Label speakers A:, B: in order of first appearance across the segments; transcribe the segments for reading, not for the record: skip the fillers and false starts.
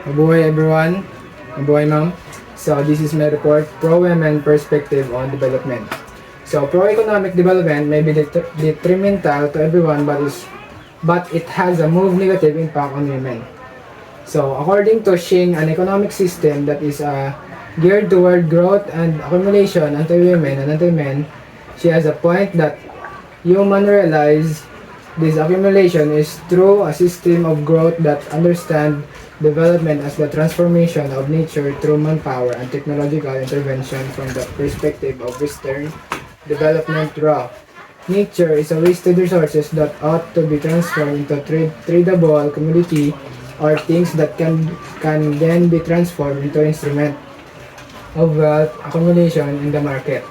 A: Mabuhay everyone. Mabuhay ma'am. So this is my report, Pro-Women Perspective on Development. So pro-economic development may be detrimental to everyone but it has a move negative impact on women. So according to Xing, an economic system that is geared toward growth and accumulation anti-women and anti-men, she has a point that human realize this accumulation is through a system of growth that understand development as the transformation of nature through manpower and technological intervention from the perspective of Western development raw. Nature is a wasted resources that ought to be transformed into tradable commodity or things that can then be transformed into instrument of wealth accumulation in the market.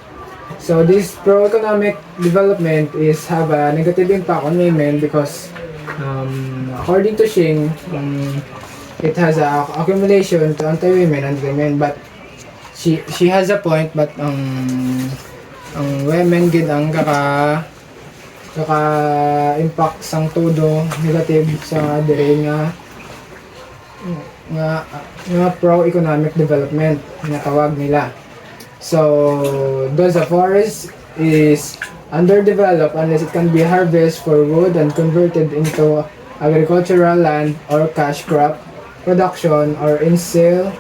A: So this pro-economic development is have a negative impact on women because according to Xing, it has a accumulation to anti-women and women, but she has a point, but ang women gid ang impact sang todo negative sa dire nga pro-economic development nga tawag nila. So thus a forest is underdeveloped unless it can be harvested for wood and converted into agricultural land or cash crop production or in sale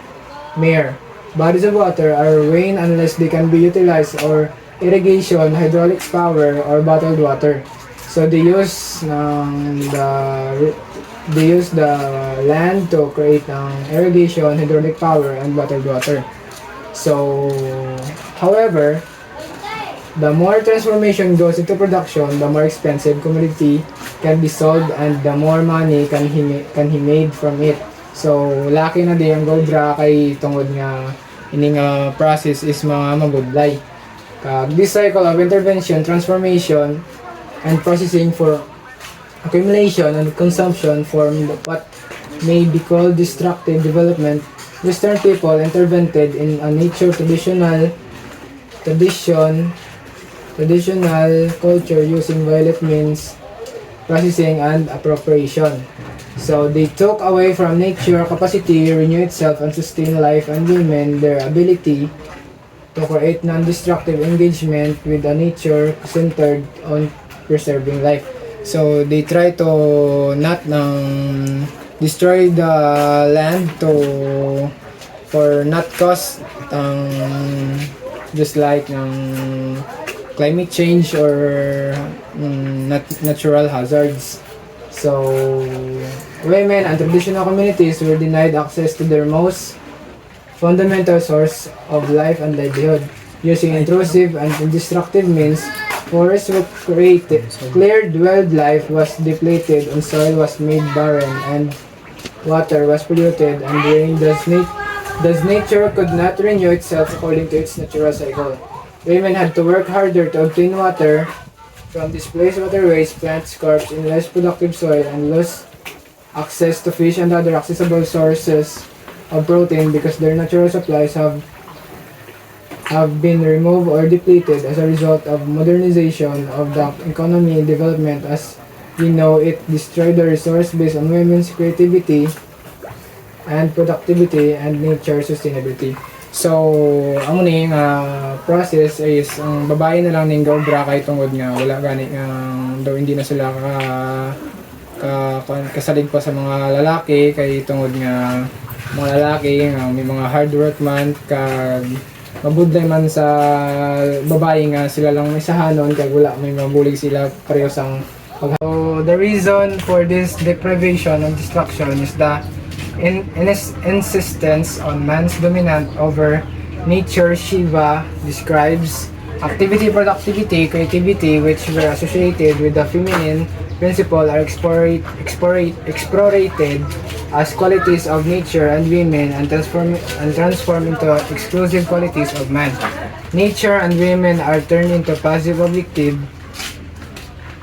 A: mere. Bodies of water are rain unless they can be utilized or irrigation, hydraulic power or bottled water. So they use the land to create irrigation, hydraulic power and bottled water. So however, the more transformation goes into production, the more expensive commodity can be sold and the more money can he made from it. So laki na di ang Godra kay tungod nga ining process is mga magudlay. This cycle of intervention, transformation, and processing for accumulation and consumption form what may be called destructive development. Western people intervened in a nature traditional culture using violent means, processing and appropriation. So they took away from nature capacity to renew itself and sustain life and women their ability to create non-destructive engagement with the nature centered on preserving life. So they try to not destroy the land for not cause just like climate change or natural hazards. So women and traditional communities were denied access to their most fundamental source of life and livelihood. Using intrusive and destructive means, forests were created, cleared wildlife was depleted, and soil was made barren, and water was polluted, and rain thus nature could not renew itself according to its natural cycle. Women had to work harder to obtain water from displaced waterways, plants, crops in less productive soil, and lost access to fish and other accessible sources of protein because their natural supplies have been removed or depleted as a result of modernization of the economy development. As we know, it destroyed the resource based on women's creativity and productivity and nature sustainability. So, ang muning process is ang babae na lang ning gobra kay tungod nga wala gani nga daw hindi na sila kasalig pa sa mga lalaki kay tungod nga mga lalaki nga may mga hard work man kag mabudlay man sa babae nga sila lang may sahanon kag wala may mabulig sila parehas ang So the reason for this deprivation and destruction is the insistence on man's dominance over nature. Shiva describes activity, productivity, creativity, which were associated with the feminine principle, are explorated as qualities of nature and women and transformed into exclusive qualities of man. Nature and women are turned into passive objective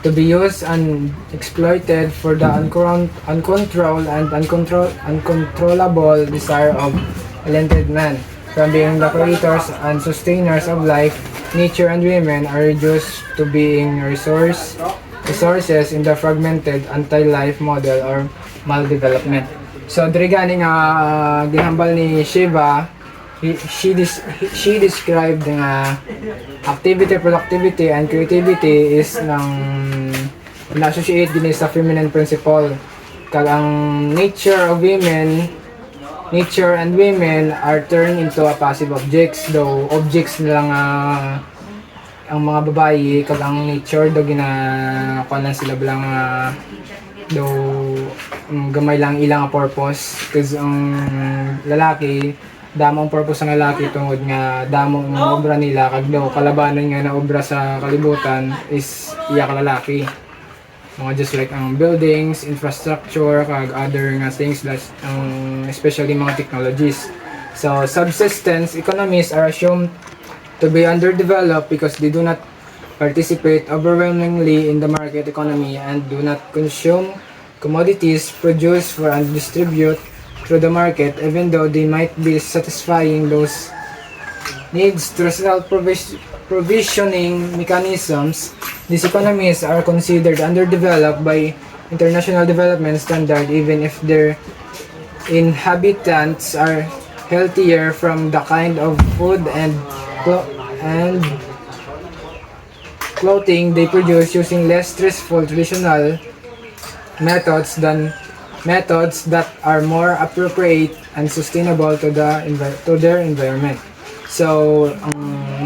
A: to be used and exploited for the uncontrolled and uncontrollable desire of talented man. From being the creators and sustainers of life, nature and women are reduced to being resources in the fragmented anti-life model or maldevelopment. So diri gani nga ginhambal ni Shiva, she described nga activity, productivity, and creativity is nang na-associate din sa feminine principle. Kag ang nature and women are turned into a passive objects, though objects lang ang mga babae, kag ang nature do ginakuan sila bilang though gamay lang ilang purpose, cause ang lalaki damo ang purpose ng lalaki tungod nga damo ang obra nila, kag daw kalabanan nga na obra sa kalibutan is iya ka lalaki, mga just like ang buildings, infrastructure, kag other nga things that especially mga technologies. So subsistence economies are assumed to be underdeveloped because they do not participate overwhelmingly in the market economy and do not consume commodities produced for and distribute through the market, even though they might be satisfying those needs through self-provisioning mechanisms. These economies are considered underdeveloped by international development standard even if their inhabitants are healthier from the kind of food and clothing they produce using less stressful traditional methods that are more appropriate and sustainable to their environment. So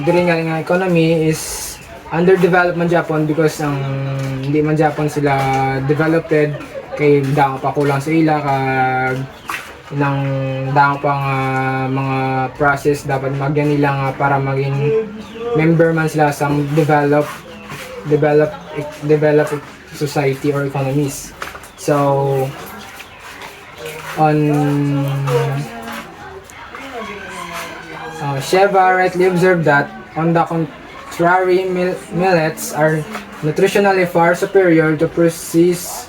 A: diri nga economy is underdeveloped man Japan because hindi man Japan sila developed kay dako pa kulang sa ila, kag nang dako pa nga mga process dapat magyan nila nga para maging member man sila sa developed society or economies. So on Sheva rightly observed that on the contrary, millets are nutritionally far superior to processed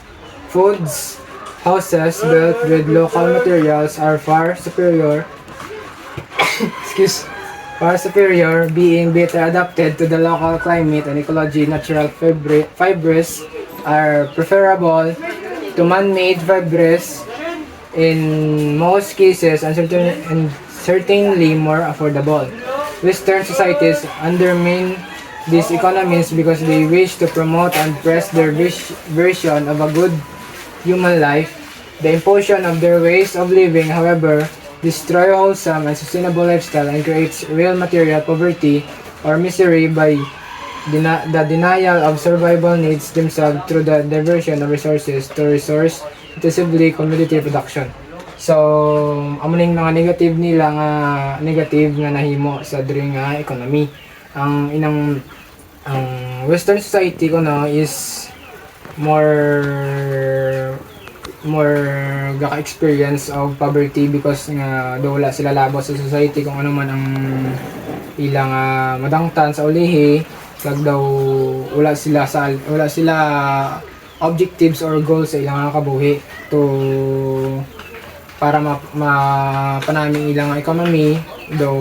A: foods. Houses built with local materials are far superior being better adapted to the local climate and ecology. Natural fibers are preferable to man-made fibers in most cases and certainly more affordable. Western societies undermine these economies because they wish to promote and press their version of a good human life. The imposition of their ways of living, however, destroy a wholesome and sustainable lifestyle and creates real material poverty or misery by the denial of survival needs themselves through the diversion of resources to resource intensively commodity production. So, amo ning mga negative nga nahimo sa diri nga economy. Ang Western society kuno is more gaka-experience of poverty because nga do wala sila labo sa society kung ano man ang ilang madangtan sa ulihi, kag daw wala sila objectives or goals sa ilang kabuhi para mapanaming ilang economy. Daw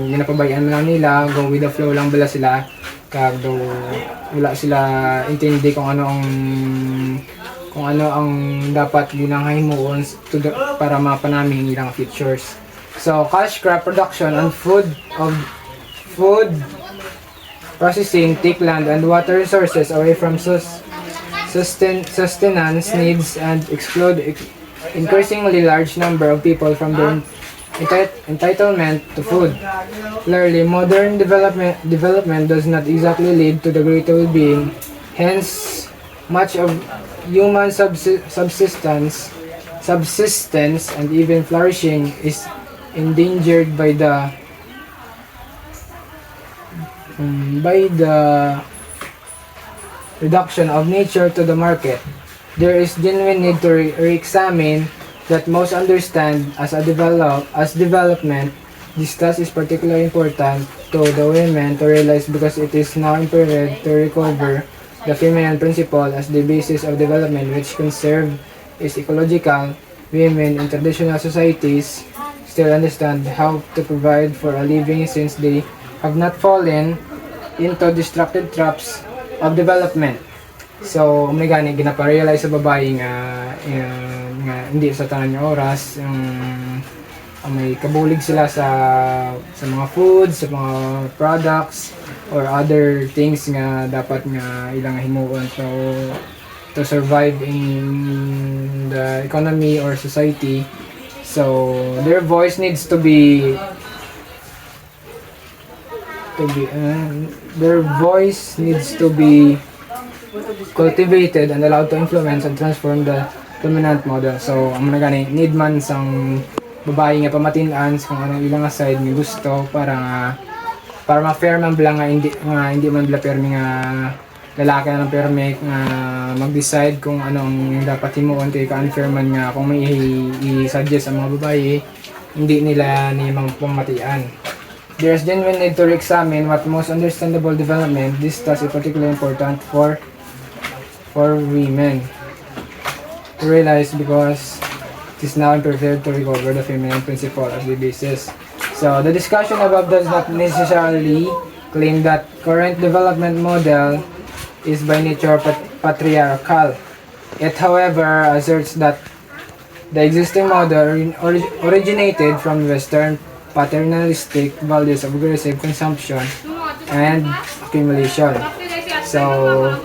A: ginapabayaan lang nila, go with the flow lang bala sila, kag daw wala sila intindi kung ano ang dapat ginanghimuon para mapanaming ilang futures. So cash crop production and food processing take land and water resources away from sustenance needs and exclude increasingly large number of people from their entitlement to food. Clearly, modern development does not exactly lead to the greater well-being. Hence, much of human subsistence and even flourishing is endangered by the reduction of nature to the market. There is genuine need to re-examine that most understand as development. This task is particularly important to the women to realize because it is now imperative to recover the feminine principle as the basis of development, which conserve is ecological. Women in traditional societies still understand how to provide for a living since they have not fallen into destructive traps of development. So, may gani ginaparealize sa babae nga nga hindi sa tanan nga oras may kabulig sila sa mga foods, sa mga products or other things nga dapat nga ilang himuon to survive in the economy or society. So their voice needs to be cultivated and allowed to influence and transform the dominant model. So ang mga gani need man sang babae nga pamatin-an kung anong ilang side nga gusto para ma-fair man bla nga hindi man bla permi nga lalaki na ng permi nga mag-decide kung anong dapat himuon kay ka-unfair man nga kung may i-suggest ang mga babae hindi nila ni pamatian. There's genuine need to re-examine what most understandable development. This task is particularly important for women to realize because it is now imperative to recover the feminine principle as the basis. So the discussion above does not necessarily claim that current development model is by nature patriarchal. It however asserts that the existing model originated from Western paternalistic values of aggressive consumption and accumulation. So,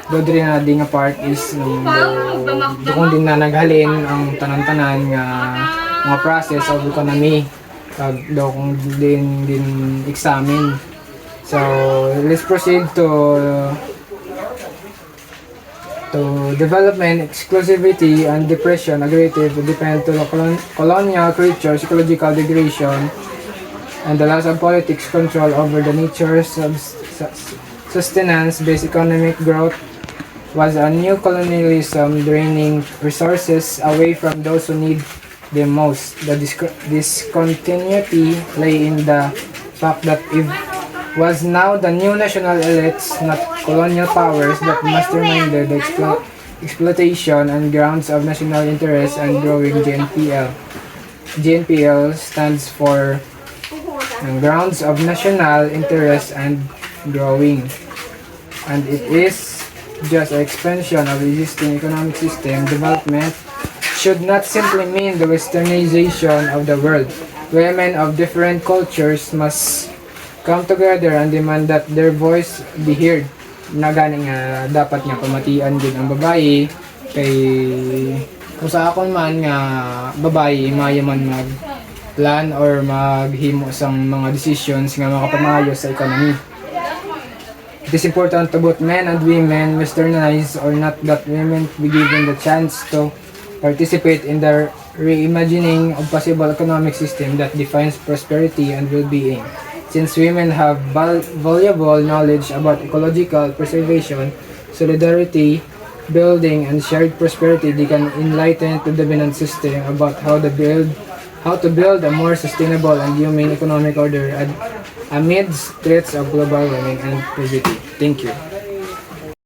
A: doon rin na ding part is doon din na naghalin ang tanan-tanan nga mga process of economy doon din examine. So, let's proceed to development, exclusivity, and depression, aggressive, depend to colonial creature, psychological degradation, and the loss of politics control over the nature, sustenance-based economic growth was a new colonialism draining resources away from those who need them most. The discontinuity lay in the fact that it was now the new national elites, not colonial powers, that masterminded the exploitation and grounds of national interest and growing GNPL. GNPL stands for Grounds of National Interest and Growing, and it is just an expansion of the existing economic system. Development should not simply mean the westernization of the world. Women of different cultures must come together and demand that their voice be heard. Na gani nga dapat nga pamatian din ang babae kay kung sa akon man nga babae mayaman mag plan or maghimo sang mga decisions nga makapamayo sa economy. It is important to both men and women, westernized or not, that women be given the chance to participate in the reimagining of possible economic system that defines prosperity and well-being. Since women have valuable knowledge about ecological preservation, solidarity, building, and shared prosperity, they can enlighten the dominant system about how to build a more sustainable and humane economic order amidst threats of global warming and poverty. Thank you.